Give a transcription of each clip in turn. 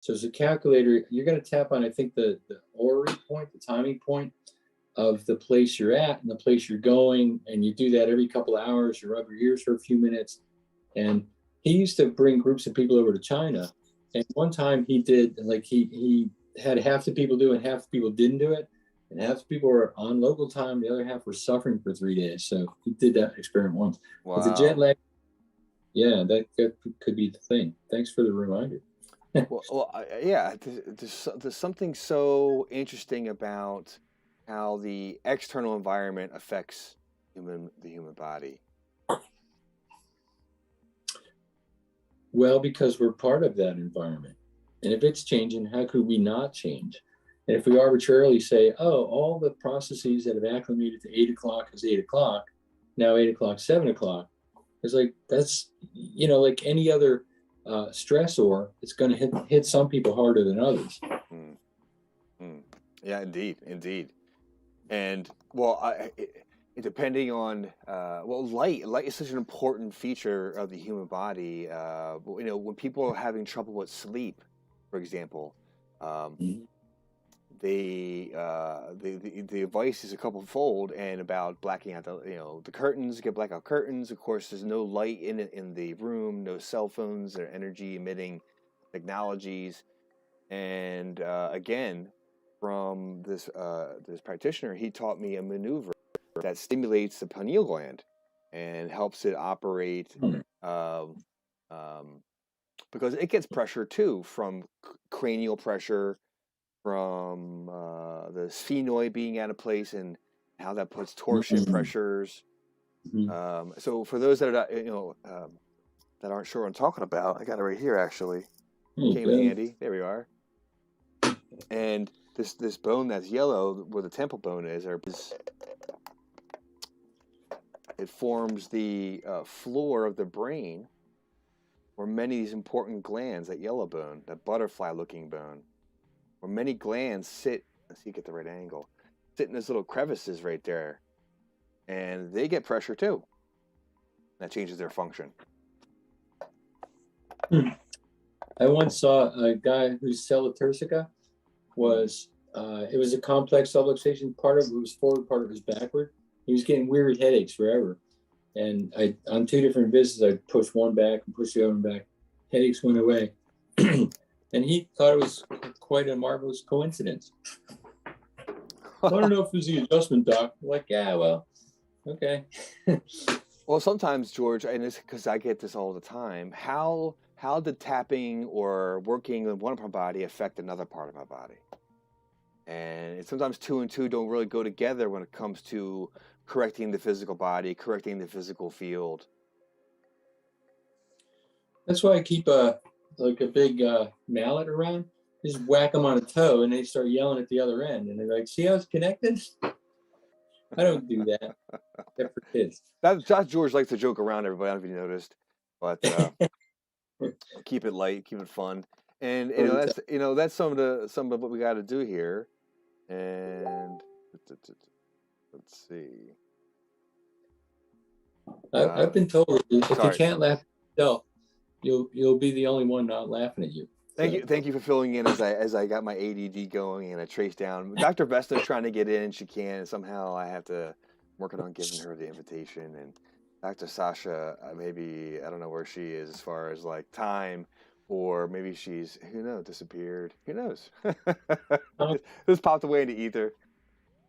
So as a calculator, you're going to tap on, I think, the orrery point, the timing point of the place you're at and the place you're going. And you do that every couple of hours. You rub your ears for a few minutes. And he used to bring groups of people over to China. And one time he did, like, he had half the people do it, half the people didn't do it. And half the people were on local time. The other half were suffering for 3 days. So he did that experiment once. But the jet Wow. lag, yeah, that could be the thing. Thanks for the reminder. Yeah, there's something so interesting about how the external environment affects the human body. Well, because we're part of that environment. And if it's changing, how could we not change? And if we arbitrarily say, oh, all the processes that have acclimated to 8 o'clock is 8 o'clock, now 8 o'clock, 7 o'clock, it's like, that's, like any other stressor, it's going to hit some people harder than others. Mm. Mm. Yeah, indeed. And depending on light is such an important feature of the human body. When people are having trouble with sleep, for example, Mhm. the advice is a couple fold and about blacking out the curtains. Get blackout curtains. Of course, there's no light in the room, no cell phones or energy emitting technologies, and again, from this practitioner, he taught me a maneuver that stimulates the pineal gland and helps it operate, um, um, because it gets pressure too from cranial pressure, from the sphenoid being out of place, and how that puts torsion Mhm. pressures. Mhm. So for those that are not, that aren't sure what I'm talking about, I got it right here actually. There you Came in go. handy. There we are. And this bone that's yellow, where the temple bone is, it forms the floor of the brain, where many of these important glands, that yellow bone, that butterfly-looking bone, where many glands sit. Let's see, get the right angle. Sit in those little crevices right there, and they get pressure too. That changes their function. I once saw a guy whose cella turcica was, it was a complex subluxation. Part of it was forward, part of it was backward. He was getting weird headaches forever. And on 2 different visits, I pushed one back and pushed the other one back. Headaches went away. And he thought it was quite a marvelous coincidence. I don't know if it was the adjustment, doc. I'm like, yeah, well, okay. Well, sometimes, George, and it's because I get this all the time. How did tapping or working on one part of my body affect another part of my body? And sometimes two and two don't really go together when it comes to correcting the physical body, correcting the physical field. That's why I keep a big mallet around. Just whack them on a toe, and they start yelling at the other end. And they're like, "See how it's connected?" I don't do that. Except for kids. That George likes to joke around everybody. I don't know if you noticed, but keep it light, keep it fun, and that's some of what we got to do here. And let's see. I've been told if you Sorry. can't laugh at yourself, you'll be the only one not laughing at you. Thank you for filling in as I got my ADD going and I traced down. Dr. Vesta's trying to get in, she can't, and somehow I have to working on giving her the invitation. And Dr. Sasha, maybe I don't know where she is as far as like time, or maybe she's disappeared. Who knows? Just popped away into ether.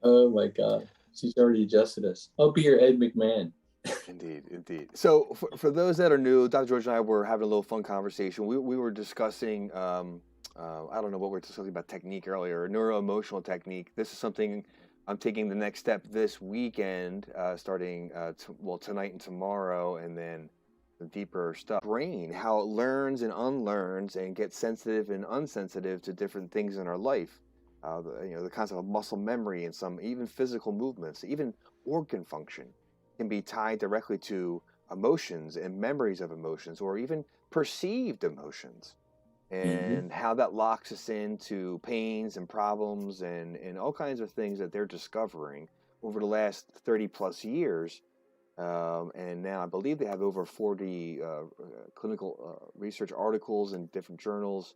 Oh my God, she's already adjusted us. I'll be your Ed McMahon. Indeed. So for those that are new, Dr. George and I were having a little fun conversation. We were discussing, I don't know what we were discussing about technique earlier, neuro-emotional technique. This is something I'm taking the next step this weekend, starting, tonight and tomorrow, and then the deeper stuff. Brain, how it learns and unlearns and gets sensitive and unsensitive to different things in our life. The concept of muscle memory and some even physical movements, even organ function can be tied directly to emotions and memories of emotions, or even perceived emotions, and how that locks us into pains and problems and all kinds of things that they're discovering over the last 30 plus years. And now I believe they have over 40 clinical research articles in different journals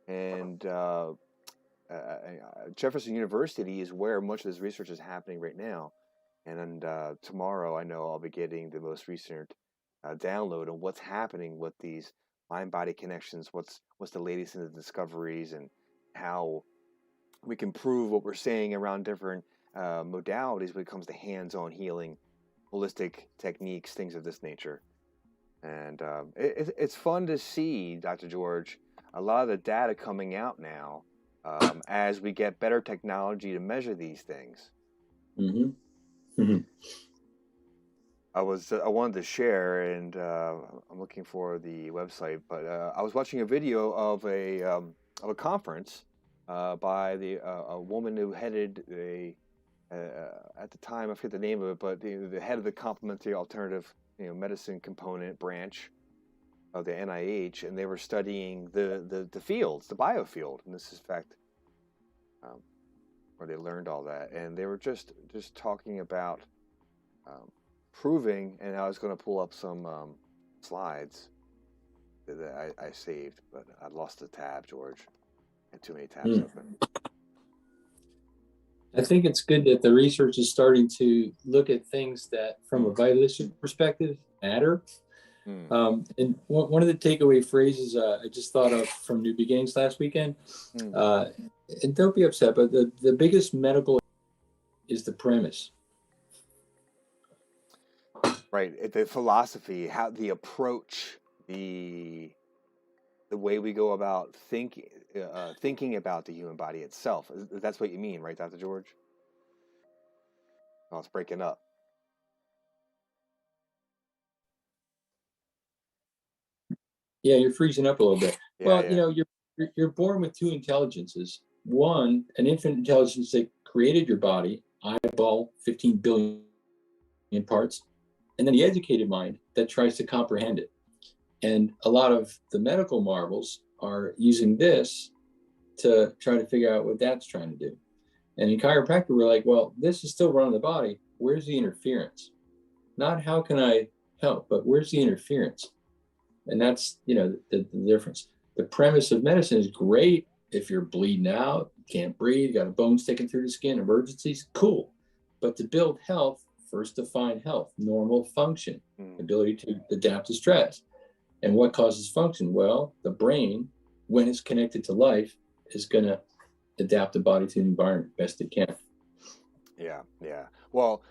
And Jefferson University is where much of this research is happening right now. And tomorrow, I know I'll be getting the most recent download on what's happening with these mind-body connections. What's the latest in the discoveries, and how we can prove what we're saying around different modalities when it comes to hands-on healing, holistic techniques, things of this nature. And it's fun to see, Dr. George, a lot of the data coming out now as we get better technology to measure these things. Mm-hmm. Mm-hmm. I wanted to share, and I'm looking for the website, but I was watching a video of a conference by a woman who headed at the time, I forget the name of it, but the head of the complementary alternative medicine component branch of the NIH, and they were studying the fields, the biofield, and this is in fact where they learned all that, and they were just talking about proving, and I was going to pull up some slides that I saved, but I lost the tab, George. I had too many tabs open. I think it's good that the research is starting to look at things that, from a vitalistic perspective, matter. And one of the takeaway phrases I just thought of from New Beginnings last weekend, and don't be upset, but the biggest medical is the premise. Right, the philosophy, how the approach, the way we go about thinking about the human body itself. That's what you mean, right, Dr. George? Oh, it's breaking up. Yeah, you're freezing up a little bit. Yeah, well, yeah. You're born with two intelligences. One, an infinite intelligence that created your body, eyeball, 15 billion parts, and then the educated mind that tries to comprehend it. And a lot of the medical marvels are using this to try to figure out what that's trying to do. And in chiropractic, we're like, well, this is still running the body. Where's the interference? Not how can I help, but where's the interference? And that's, the difference. The premise of medicine is great if you're bleeding out, can't breathe, got a bone sticking through the skin, emergencies, cool. But to build health, first define health, normal function, ability to adapt to stress. And what causes function? Well, the brain, when it's connected to life, is going to adapt the body to the environment best it can. Yeah. Well,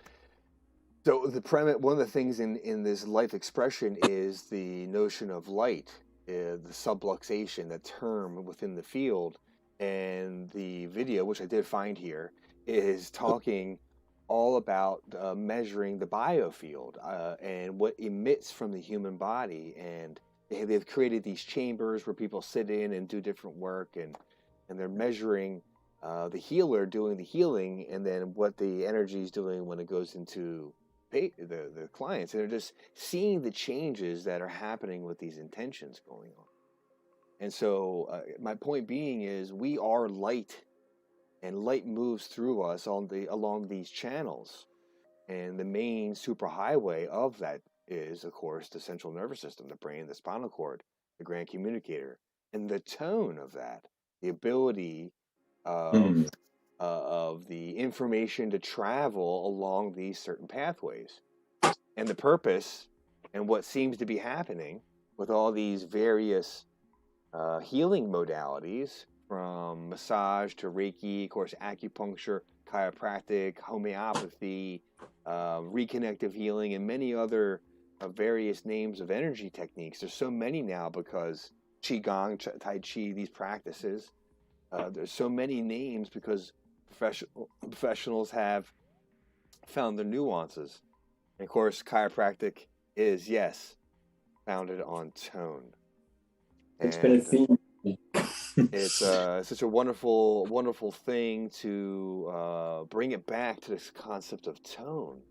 so the premise, one of the things in this life expression is the notion of light, the subluxation, that term within the field. And the video, which I did find here, is talking all about measuring the biofield and what emits from the human body. And they've created these chambers where people sit in and do different work, and they're measuring the healer doing the healing, and then what the energy is doing when it goes into the clients. And they're just seeing the changes that are happening with these intentions going on. And so my point being is we are light, and light moves through us along these channels. And the main superhighway of that is, of course, the central nervous system, the brain, the spinal cord, the grand communicator. And the tone of that, the ability of the information to travel along these certain pathways. And the purpose, and what seems to be happening with all these various healing modalities, from massage to Reiki, of course, acupuncture, chiropractic, homeopathy, reconnective healing, and many other various names of energy techniques. There's so many now because Qigong, Tai Chi, these practices, there's so many names because professionals have found the nuances. And of course, chiropractic is, yes, founded on tone. It's been a theme. It's such a wonderful thing to bring it back to this concept of tone.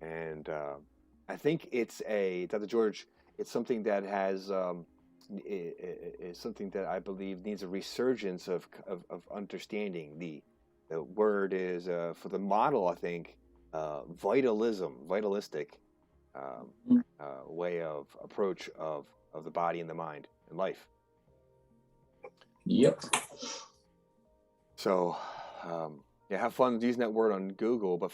And I think Dr. George, it's something that has, is something that I believe needs a resurgence of understanding. The word is, for the model, I think, vitalistic way of approach of the body and the mind and life. Yep. So, yeah, have fun using that word on Google, but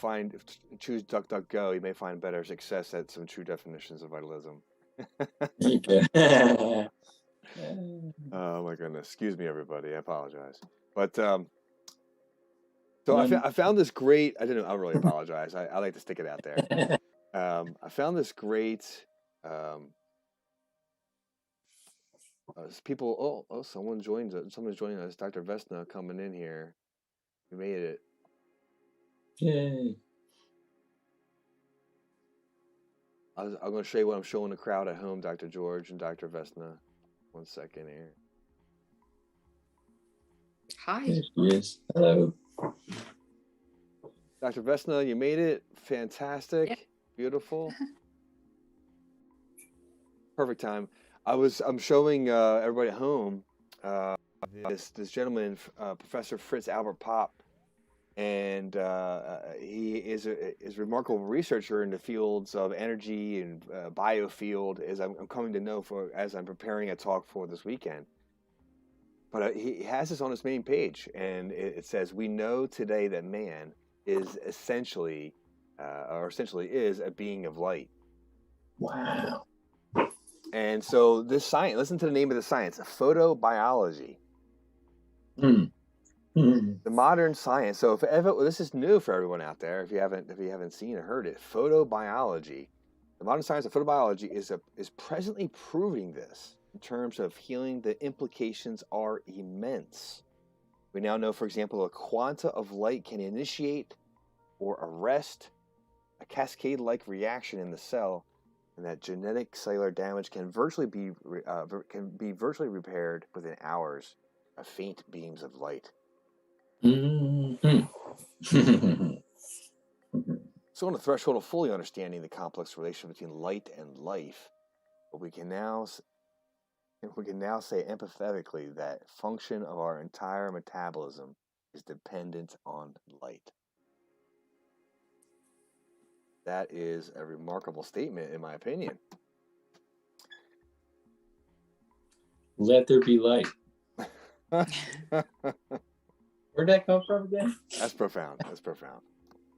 choose DuckDuckGo. You may find better success at some true definitions of vitalism. Oh my goodness! Excuse me, everybody. I apologize. But so I found this great. I don't really apologize. I like to stick it out there. I found this great. People. Oh, someone's joining us. Dr. Vesna coming in here. We made it. Yay. I'm going to show you what I'm showing the crowd at home, Dr. George and Dr. Vesna. 1 second here. Hi. There she is. Hello. Dr. Vesna, you made it. Fantastic. Yep. Beautiful. Perfect time. I'm showing everybody at home this gentleman, Professor Fritz Albert Popp, and he is a remarkable researcher in the fields of energy and biofield, as I'm coming to know as I'm preparing a talk for this weekend. But he has this on his main page, and it says, "We know today that man is essentially is a being of light." Wow. And so this science, listen to the name of the science, photobiology. Mm. The modern science. So if ever, this is new for everyone out there, if you haven't seen or heard it, photobiology. The modern science of photobiology is presently proving this in terms of healing. The implications are immense. We now know, for example, a quanta of light can initiate or arrest a cascade-like reaction in the cell, and that genetic cellular damage can virtually be repaired within hours of faint beams of light. Mm-hmm. So on the threshold of fully understanding the complex relation between light and life, but we can now say empathetically that function of our entire metabolism is dependent on light. That is a remarkable statement, in my opinion. Let there be light. Where'd that come from again? That's profound. That's profound.